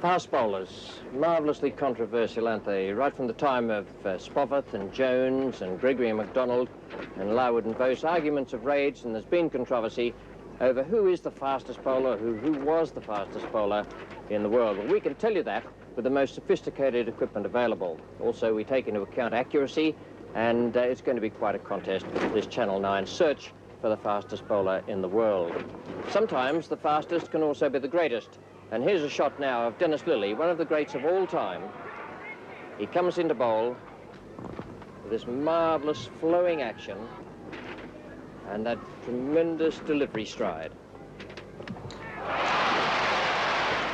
Fast bowlers, marvellously controversial, aren't they? Right from the time of Spofforth and Jones and Gregory and MacDonald and Larwood and Bose, arguments have raged, and there's been controversy over who is the fastest bowler, who was the fastest bowler in the world. Well, we can tell you that with the most sophisticated equipment available. Also, we take into account accuracy, and it's going to be quite a contest, this Channel 9 search for the fastest bowler in the world. Sometimes the fastest can also be the greatest. And here's a shot now of Dennis Lillee, one of the greats of all time. He comes into bowl with this marvellous flowing action and that tremendous delivery stride.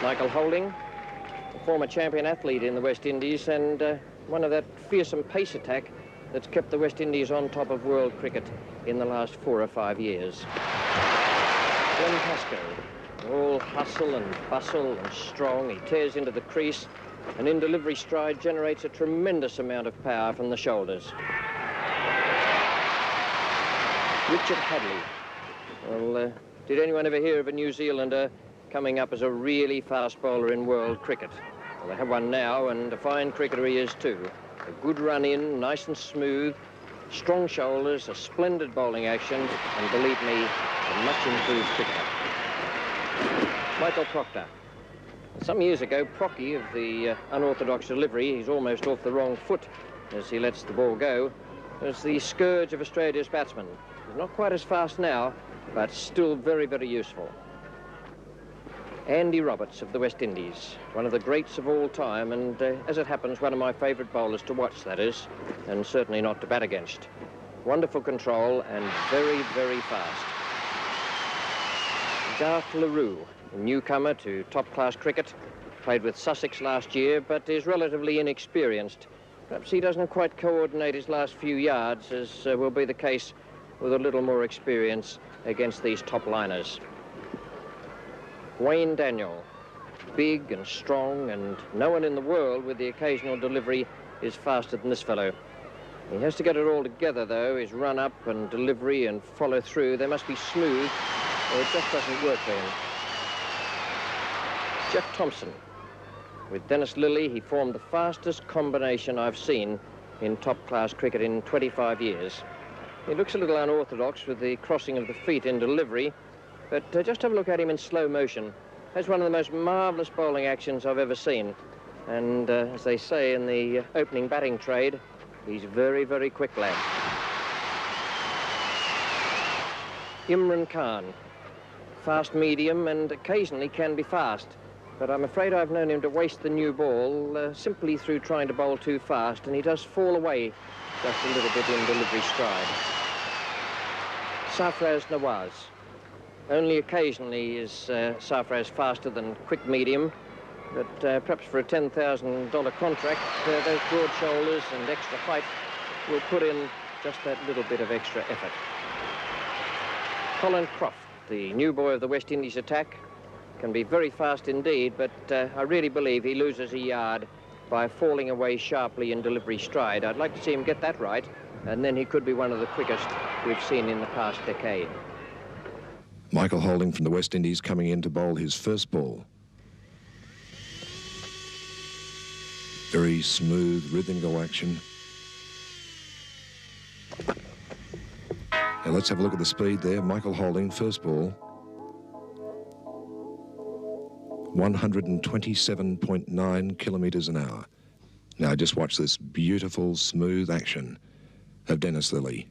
Michael Holding, a former champion athlete in the West Indies, and one of that fearsome pace attack that's kept the West Indies on top of world cricket in the last 4 or 5 years. Glenn Pascoe, all hustle and bustle and strong. He tears into the crease and in delivery stride generates a tremendous amount of power from the shoulders. Richard Hadlee. Well, did anyone ever hear of a New Zealander coming up as a really fast bowler in world cricket? Well, they have one now, and a fine cricketer he is too. A good run in, nice and smooth, strong shoulders, a splendid bowling action, and believe me, a much improved cricketer. Michael Proctor. Some years ago, Procky, of the unorthodox delivery, he's almost off the wrong foot as he lets the ball go, was the scourge of Australia's batsmen. He's not quite as fast now, but still very, very useful. Andy Roberts of the West Indies, one of the greats of all time, and as it happens, one of my favourite bowlers to watch, that is, and certainly not to bat against. Wonderful control and very, very fast. Garth LaRue, a newcomer to top-class cricket, played with Sussex last year, but is relatively inexperienced. Perhaps he doesn't quite coordinate his last few yards, as will be the case with a little more experience against these top-liners. Wayne Daniel, big and strong, and no one in the world with the occasional delivery is faster than this fellow. He has to get it all together, though, his run-up and delivery and follow-through. They must be smooth, or it just doesn't work for him. Jeff Thompson. With Dennis Lillee, he formed the fastest combination I've seen in top-class cricket in 25 years. He looks a little unorthodox with the crossing of the feet in delivery, but just have a look at him in slow motion. That's one of the most marvellous bowling actions I've ever seen. And as they say in the opening batting trade, he's very, very quick, lad. Imran Khan. Fast medium and occasionally can be fast. But I'm afraid I've known him to waste the new ball simply through trying to bowl too fast, and he does fall away just a little bit in delivery stride. Sarfraz Nawaz. Only occasionally is Sarfraz faster than quick medium, but perhaps for a $10,000 contract, those broad shoulders and extra height will put in just that little bit of extra effort. Colin Croft, the new boy of the West Indies attack, can be very fast indeed, but I really believe he loses a yard by falling away sharply in delivery stride. I'd like to see him get that right, and then he could be one of the quickest we've seen in the past decade. Michael Holding from the West Indies coming in to bowl his first ball. Very smooth, rhythmical action. Now let's have a look at the speed there. Michael Holding, first ball. 127.9 kilometres an hour. Now just watch this beautiful, smooth action of Dennis Lillee.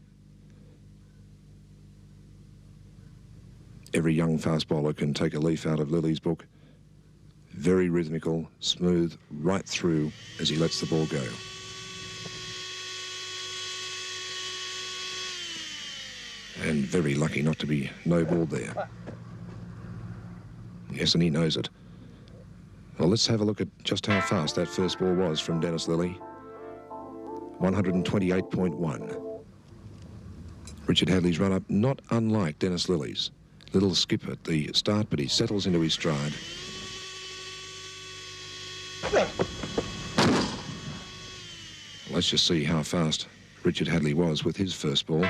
Every young fast bowler can take a leaf out of Lillee's book. Very rhythmical, smooth, right through as he lets the ball go. And very lucky not to be no-balled there. Yes, and he knows it. Well, let's have a look at just how fast that first ball was from Dennis Lillee. 128.1. Richard Hadlee's run-up, not unlike Dennis Lillee's. Little skip at the start, but he settles into his stride. Let's just see how fast Richard Hadlee was with his first ball.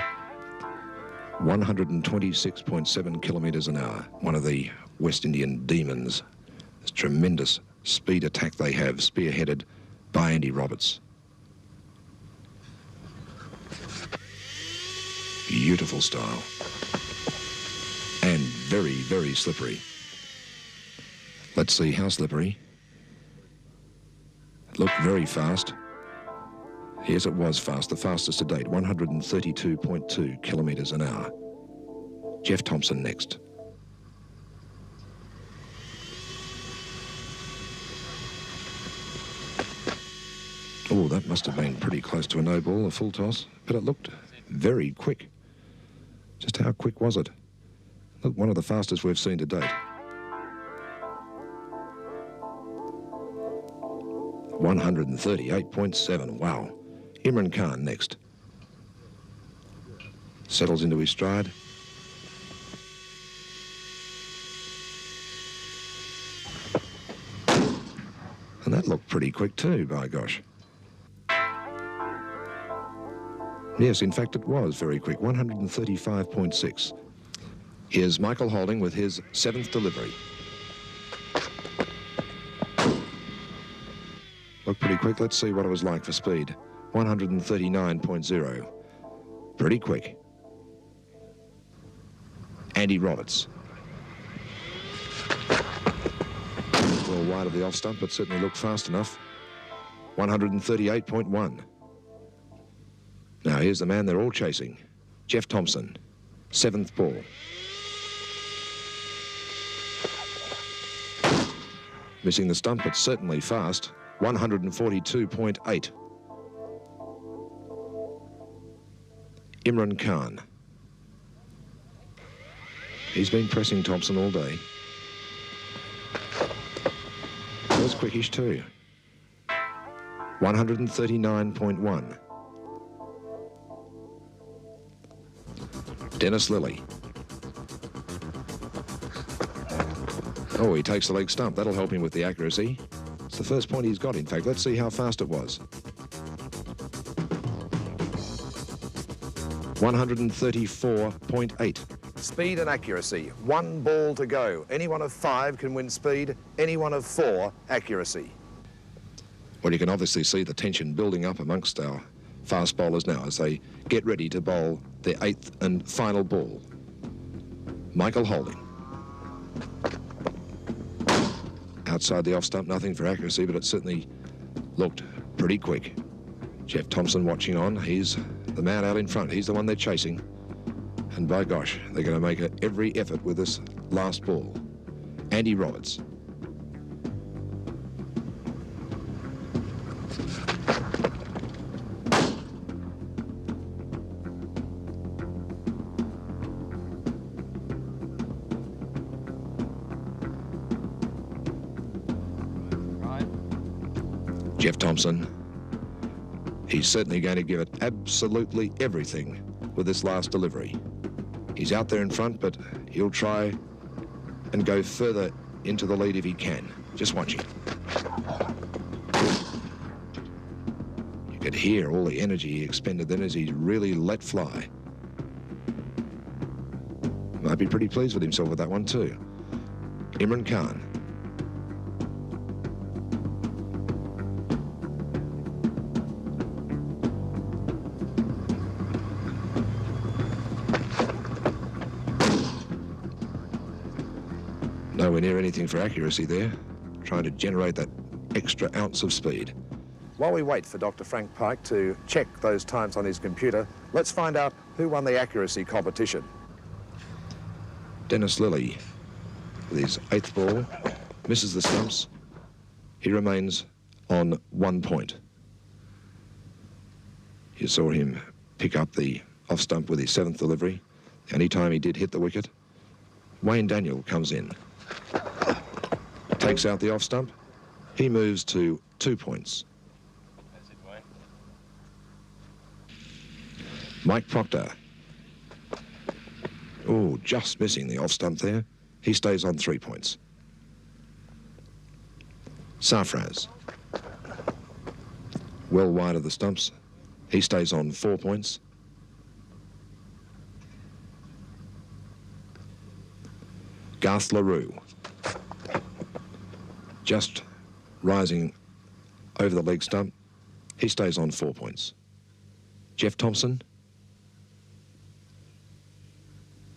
126.7 kilometres an hour. One of the West Indian demons. Tremendous speed attack they have, spearheaded by Andy Roberts. Beautiful style. And very, very slippery. Let's see how slippery. It looked very fast. Yes, it was fast, the fastest to date, 132.2 kilometres an hour. Jeff Thompson next. Oh, that must have been pretty close to a no ball, a full toss, but it looked very quick. Just how quick was it? Look, one of the fastest we've seen to date. 138.7, wow. Imran Khan next. Settles into his stride. And that looked pretty quick too, by gosh. Yes, in fact, it was very quick, 135.6. Here's Michael Holding with his 7th delivery. Looked pretty quick. Let's see what it was like for speed. 139.0. Pretty quick. Andy Roberts. Well wide of the off stump, but certainly looked fast enough. 138.1. Now here's the man they're all chasing. Jeff Thompson. 7th ball. Missing the stump, but certainly fast. 142.8. Imran Khan. He's been pressing Thompson all day. That was quickish too. 139.1. Dennis Lilly. Oh, he takes the leg stump. That'll help him with the accuracy. It's the first point he's got, in fact. Let's see how fast it was. 134.8. Speed and accuracy. 1 ball to go. Anyone of 5 can win speed. Anyone of 4, accuracy. Well, you can obviously see the tension building up amongst our fast bowlers now as they get ready to bowl their 8th and final ball. Michael Holding. Outside the off stump, nothing for accuracy, but it certainly looked pretty quick. Jeff Thompson watching on. He's the man out in front. He's the one they're chasing. And by gosh, they're going to make every effort with this last ball. Andy Roberts. Jeff Thompson. He's certainly going to give it absolutely everything with this last delivery. He's out there in front, but he'll try and go further into the lead if he can. Just watch him. You could hear all the energy he expended then as he really let fly. Might be pretty pleased with himself with that one too. Imran Khan. Nowhere near anything for accuracy there, trying to generate that extra ounce of speed. While we wait for Dr. Frank Pike to check those times on his computer, let's find out who won the accuracy competition. Dennis Lilly, with his 8th ball, misses the stumps. He remains on 1 point. You saw him pick up the off stump with his 7th delivery. Any time he did hit the wicket, Wayne Daniel comes in. Takes out the off stump. He moves to 2 points. That's it, Wayne. Mike Proctor. Oh, just missing the off stump there. He stays on 3 points. Sarfraz. Well wide of the stumps. He stays on 4 points. Garth LaRue. Just rising over the leg stump. He stays on 4 points. Jeff Thomson,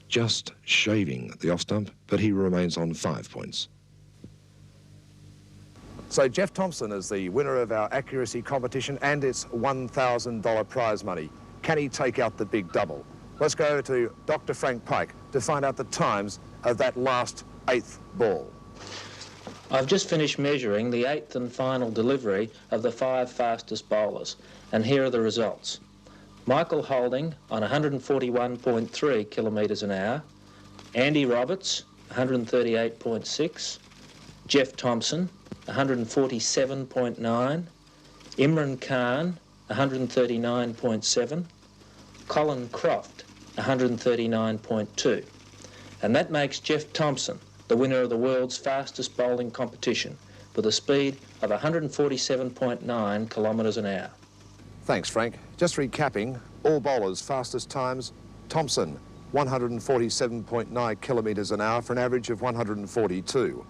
just shaving the off stump, but he remains on 5 points. So Jeff Thomson is the winner of our accuracy competition and its $1,000 prize money. Can he take out the big double? Let's go over to Dr. Frank Pike to find out the times of that last 8th ball. I've just finished measuring the 8th and final delivery of the 5 fastest bowlers, and here are the results. Michael Holding on 141.3 kilometres an hour, Andy Roberts 138.6, Jeff Thomson 147.9, Imran Khan 139.7, Colin Croft 139.2, and that makes Jeff Thomson the winner of the world's fastest bowling competition with a speed of 147.9 kilometres an hour. Thanks, Frank. Just recapping, all bowlers' fastest times: Thomson 147.9 kilometres an hour for an average of 142.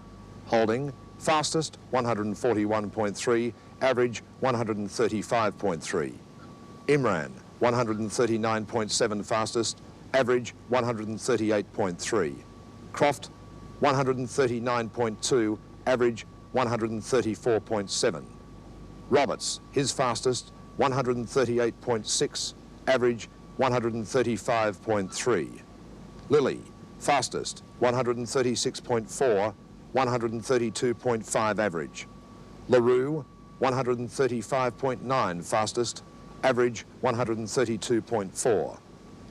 Holding, fastest 141.3, average 135.3. Imran 139.7 fastest, average 138.3. Croft 139.2, average 134.7. Roberts, his fastest 138.6, average 135.3. Lilly, fastest 136.4, 132.5 average. LaRue, 135.9 fastest, average 132.4.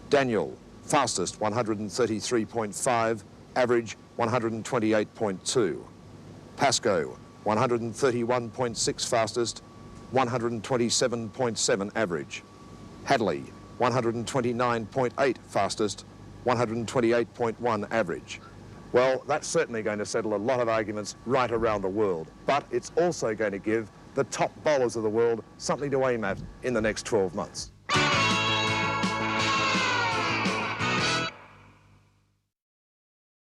Daniel, fastest 133.5, average 128.2. Pascoe, 131.6 fastest, 127.7 average. Hadley, 129.8 fastest, 128.1 average. Well, that's certainly going to settle a lot of arguments right around the world, but it's also going to give the top bowlers of the world something to aim at in the next 12 months.